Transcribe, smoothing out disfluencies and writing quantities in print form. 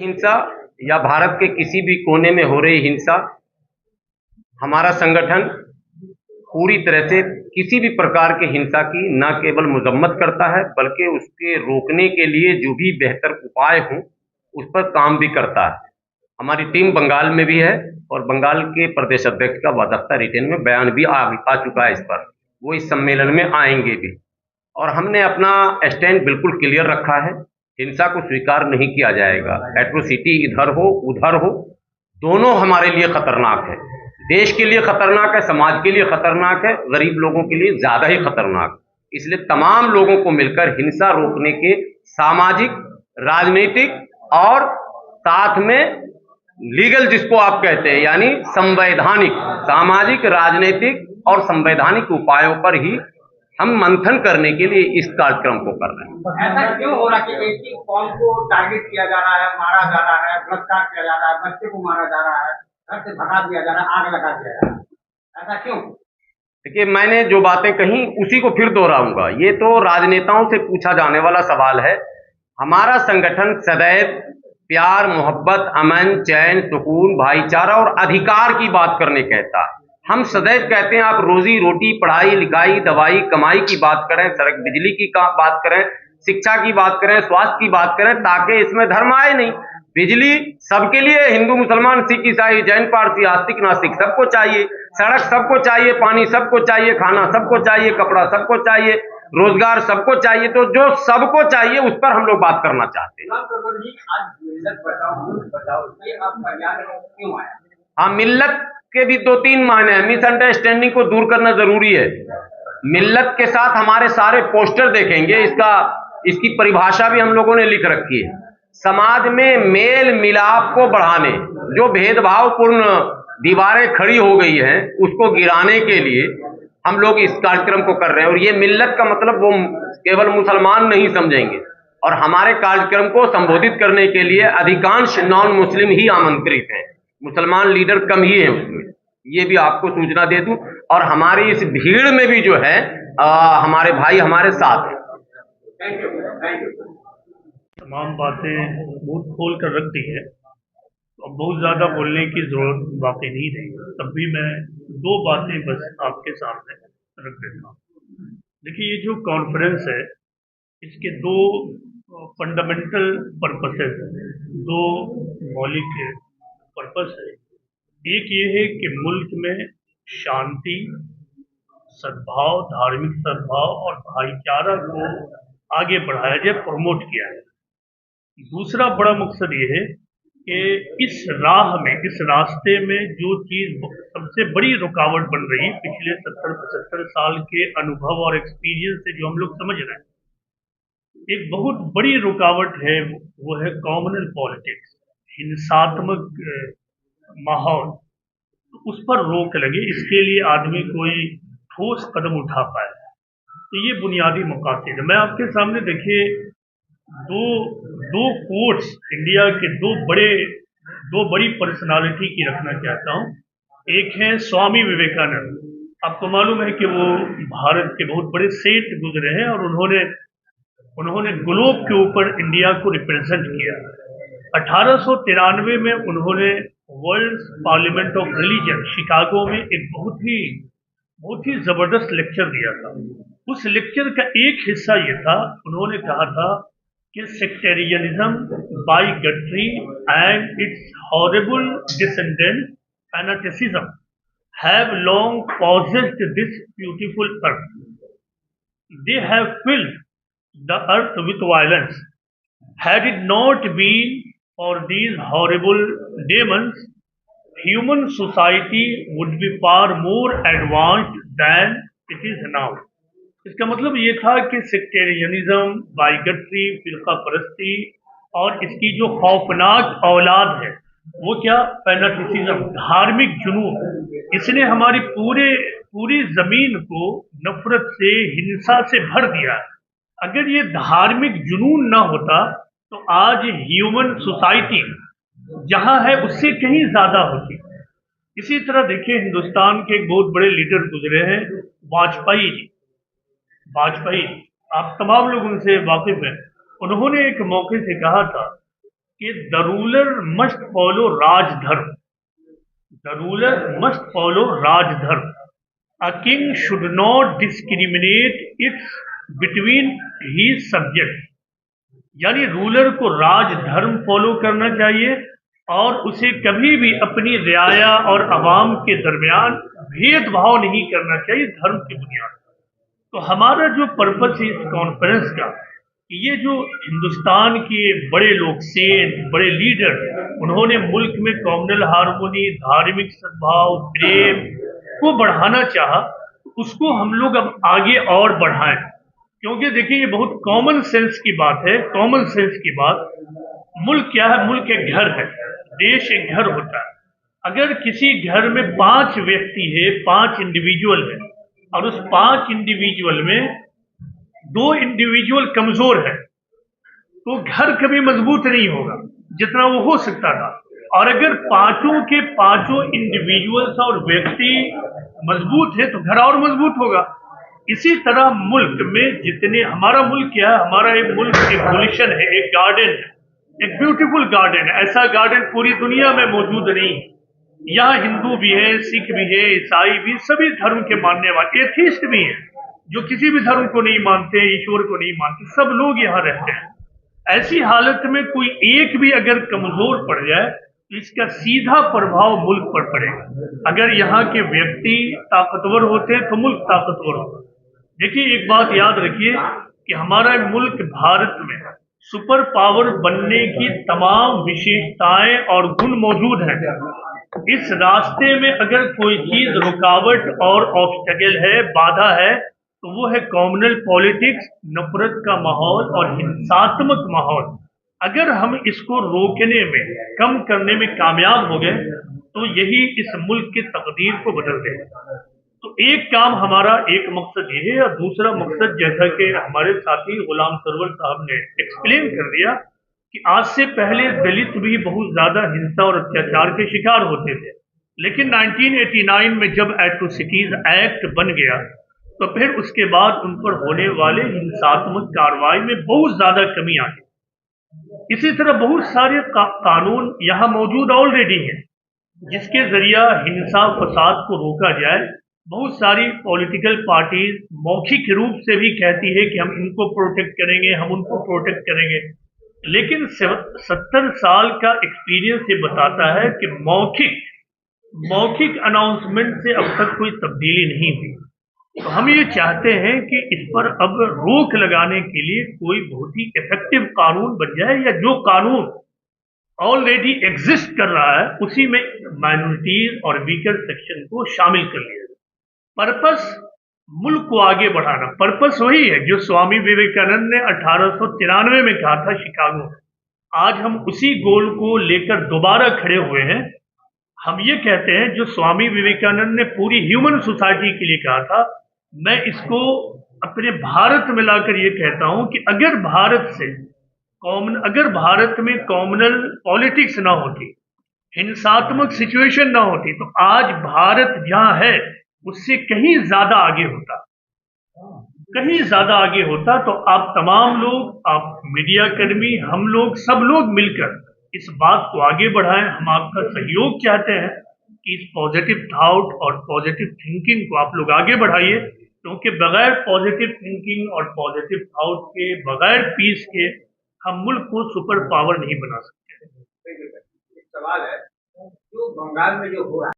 हिंसा या भारत के किसी भी कोने में हो रही हिंसा, हमारा संगठन पूरी तरह से किसी भी प्रकार की हिंसा की न केवल मजम्मत करता है, बल्कि उसके रोकने के लिए जो भी बेहतर उपाय हों उस पर काम भी करता है। हमारी टीम बंगाल में भी है और बंगाल के प्रदेश अध्यक्ष का वादाख्ता रिटेन में बयान भी आ चुका है इस पर। वो इस सम्मेलन में आएंगे भी और हमने अपना स्टैंड बिल्कुल क्लियर रखा है। हिंसा को स्वीकार नहीं किया जाएगा। एट्रोसिटी इधर हो उधर हो, दोनों हमारे लिए खतरनाक है। देश के लिए खतरनाक है, समाज के लिए खतरनाक है, गरीब लोगों के लिए ज्यादा ही खतरनाक। इसलिए तमाम लोगों को मिलकर हिंसा रोकने के सामाजिक, राजनीतिक और साथ में लीगल, जिसको आप कहते हैं, यानी संवैधानिक, सामाजिक, राजनीतिक और संवैधानिक उपायों पर ही हम मंथन करने के लिए इस कार्यक्रम को कर रहे हैं। ऐसा क्यों हो रहा है कि एक ही कौम को टारगेट किया जा रहा है, मारा जा रहा है, बलात्कार किया जा रहा है, बच्चे को मारा जा रहा है, घर से भगा दिया जा रहा है, आग लगा दिया जा रहा है? ऐसा क्यों? देखिए, मैंने जो बातें कही उसी को फिर दोहराऊंगा। ये तो राजनेताओं से पूछा जाने वाला सवाल है। हमारा संगठन सदैव प्यार, मोहब्बत, अमन, चैन, सुकून, भाईचारा और अधिकार की बात करने कहता है। हम सदैव कहते हैं आप रोजी रोटी, पढ़ाई लिखाई, दवाई कमाई की बात करें, सड़क बिजली की बात करें, शिक्षा की बात करें, स्वास्थ्य की बात करें, ताकि इसमें धर्म आए नहीं। बिजली सबके लिए, हिंदू मुसलमान सिख ईसाई जैन पारसी आस्तिक नास्तिक सबको चाहिए, सड़क सबको चाहिए, पानी सबको चाहिए, खाना सबको चाहिए, कपड़ा सबको चाहिए, रोजगार सबको चाहिए। तो जो सबको चाहिए उस पर हम लोग बात करना चाहते हैं। हाँ, मिल्लत के भी दो तीन मायने हैं। मिसअंडरस्टैंडिंग को दूर करना जरूरी है। मिल्लत के साथ हमारे सारे पोस्टर देखेंगे, इसकी परिभाषा भी हम लोगों ने लिख रखी है। समाज में मेल मिलाप को बढ़ाने, जो भेदभावपूर्ण दीवारें खड़ी हो गई हैं उसको गिराने के लिए हम लोग इस कार्यक्रम को कर रहे हैं। और ये मिल्लत का मतलब वो केवल मुसलमान नहीं समझेंगे। और हमारे कार्यक्रम को संबोधित करने के लिए अधिकांश नॉन मुस्लिम ही आमंत्रित हैं, मुसलमान लीडर कम ही हैं उसमें। ये भी आपको सूचना दे दूं। और हमारी इस भीड़ में भी जो है हमारे भाई हमारे साथ हैं। तमाम बातें बहुत खोल कर रख दी है, अब बहुत ज़्यादा बोलने की ज़रूरत बातें नहीं रही। तब भी मैं दो बातें बस आपके सामने रख देता हूँ। देखिए, ये जो कॉन्फ्रेंस है इसके दो फंडामेंटल पर्पसेस हैं, दो मौलिक पर्पस है। एक ये है कि मुल्क में शांति, सद्भाव, धार्मिक सद्भाव और भाईचारा को आगे बढ़ाया जाए, प्रमोट किया है। दूसरा बड़ा मकसद ये है कि इस राह में, इस रास्ते में जो चीज़ सबसे बड़ी रुकावट बन रही है पिछले 70-75 साल के अनुभव और एक्सपीरियंस से जो हम लोग समझ रहे हैं, एक बहुत बड़ी रुकावट है, वो है कॉम्युनल पॉलिटिक्स, हिंसात्मक माहौल। तो उस पर रोक लगे, इसके लिए आदमी कोई ठोस कदम उठा पाए। तो ये बुनियादी मकासद है। मैं आपके सामने देखिए दो कोट्स इंडिया के दो बड़ी पर्सनालिटी की रखना चाहता हूँ। एक है स्वामी विवेकानंद। आपको मालूम है कि वो भारत के बहुत बड़े सेंट गुजरे हैं और उन्होंने ग्लोब के ऊपर इंडिया को रिप्रेजेंट किया। 1893 में उन्होंने world parliament of religion Chicago में एक बहुत ही जबरदस्त लेक्चर दिया था। उस लेक्चर का एक हिस्सा ये था, उन्होंने कहा था कि sectarianism, bigotry and its horrible descendant fanaticism have long possessed this beautiful earth. They have filled the earth with violence. Had it not been for these horrible demons, human society would be far more advanced than it is now. इसका मतलब ये था कि sectarianism, बाइगट्री, फिरका परस्ती और इसकी जो खौफनाक औलाद है वो क्या, फैनाटिसिज्म, धार्मिक जुनून, इसने हमारी पूरी जमीन को नफरत से, हिंसा से भर दिया है। अगर ये धार्मिक जुनून ना होता तो आज ह्यूमन सोसाइटी जहां है उससे कहीं ज्यादा होती। इसी तरह देखिए, हिंदुस्तान के एक बहुत बड़े लीडर गुजरे हैं, वाजपेयी जी। आप तमाम लोग उनसे वाकिफ हैं। उन्होंने एक मौके से कहा था कि the ruler must follow rajdharma, the ruler must follow rajdharma. A king should not discriminate its between he subject, यानी रूलर को राजधर्म फॉलो करना चाहिए और उसे कभी भी अपनी रियाया और अवाम के दरमियान भेदभाव नहीं करना चाहिए धर्म की बुनियाद पर। तो हमारा जो पर्पस है इस कॉन्फ्रेंस का, ये जो हिंदुस्तान के बड़े लोग, सेठ, बड़े लीडर, उन्होंने मुल्क में कॉम्युनल हार्मोनी, धार्मिक सद्भाव, प्रेम को बढ़ाना चाहा, उसको हम लोग अब आगे और बढ़ाएं। क्योंकि देखिए ये बहुत कॉमन सेंस की बात है, कॉमन सेंस की बात। मुल्क क्या है? मुल्क एक घर है, देश एक घर होता है। अगर किसी घर में 5 व्यक्ति है, 5 इंडिविजुअल है, और उस 5 इंडिविजुअल में 2 इंडिविजुअल कमजोर है, तो घर कभी मजबूत नहीं होगा जितना वो हो सकता था। और अगर पांचों के पांचों इंडिविजुअल्स और व्यक्ति मजबूत है तो घर और मजबूत होगा। इसी तरह मुल्क में जितने, हमारा मुल्क क्या है? हमारा एक मुल्क एक गुलशन है, एक गार्डन है, एक ब्यूटीफुल गार्डन है। ऐसा गार्डन पूरी दुनिया में मौजूद नहीं है। यहाँ हिंदू भी है, सिख भी है, ईसाई भी, सभी धर्म के मानने वाले, एथीस्ट भी हैं जो किसी भी धर्म को नहीं मानते, ईश्वर को नहीं मानते, सब लोग यहाँ रहते हैं। ऐसी हालत में कोई एक भी अगर कमजोर पड़ जाए तो इसका सीधा प्रभाव मुल्क पर पड़ेगा। अगर यहाँ के व्यक्ति ताकतवर होते हैं तो मुल्क ताकतवर होगा। देखिए एक बात याद रखिए कि हमारा मुल्क भारत में सुपर पावर बनने की तमाम विशेषताएं और गुण मौजूद हैं। इस रास्ते में अगर कोई चीज रुकावट और ऑब्स्टेकल है, बाधा है, तो वो है कॉम्युनल पॉलिटिक्स, नफरत का माहौल और हिंसात्मक माहौल। अगर हम इसको रोकने में, कम करने में कामयाब हो गए तो यही इस मुल्क की तकदीर को बदल देगा। तो एक काम हमारा, एक मकसद ये है, और दूसरा मकसद जैसा कि हमारे साथी गुलाम सरवर साहब ने एक्सप्लेन कर दिया कि आज से पहले दलित भी बहुत ज्यादा हिंसा और अत्याचार के शिकार होते थे, लेकिन 1989 में जब एट्रोसिटीज एक्ट बन गया तो फिर उसके बाद उन पर होने वाले हिंसात्मक कार्रवाई में बहुत ज्यादा कमी आ गई। इसी तरह बहुत सारे कानून यहाँ मौजूद ऑलरेडी हैं जिसके जरिया हिंसा फसाद को रोका जाए। बहुत सारी पॉलिटिकल पार्टीज मौखिक रूप से भी कहती है कि हम इनको प्रोटेक्ट करेंगे, हम उनको प्रोटेक्ट करेंगे, लेकिन 70 साल का एक्सपीरियंस ये बताता है कि मौखिक अनाउंसमेंट से अब तक कोई तब्दीली नहीं हुई। तो हम ये चाहते हैं कि इस पर अब रोक लगाने के लिए कोई बहुत ही इफेक्टिव कानून बन जाए, या जो कानून ऑलरेडी एग्जिस्ट कर रहा है उसी में माइनॉरिटीज और वीकर सेक्शन को शामिल कर लिया जाए। पर्पस मुल्क को आगे बढ़ाना, पर्पस वही है जो स्वामी विवेकानंद ने 1893 में कहा था शिकागो में। आज हम उसी गोल को लेकर दोबारा खड़े हुए हैं। हम ये कहते हैं जो स्वामी विवेकानंद ने पूरी ह्यूमन सोसाइटी के लिए कहा था, मैं इसको अपने भारत में लाकर ये कहता हूं कि अगर भारत में कॉम्युनल पॉलिटिक्स ना होती, हिंसात्मक सिचुएशन ना होती, तो आज भारत जहां है उससे कहीं ज्यादा आगे होता, कहीं ज्यादा आगे होता। तो आप तमाम लोग, आप मीडिया कर्मी, हम लोग, सब लोग मिलकर इस बात को आगे बढ़ाएं। हम आपका सहयोग चाहते हैं कि इस पॉजिटिव थॉट और पॉजिटिव थिंकिंग को आप लोग आगे बढ़ाइए, क्योंकि बगैर पॉजिटिव थिंकिंग और पॉजिटिव थॉट के, बगैर पीस के हम मुल्क को सुपर पावर नहीं बना सकते। एक सवाल है, जो बंगाल में जो हो रहा है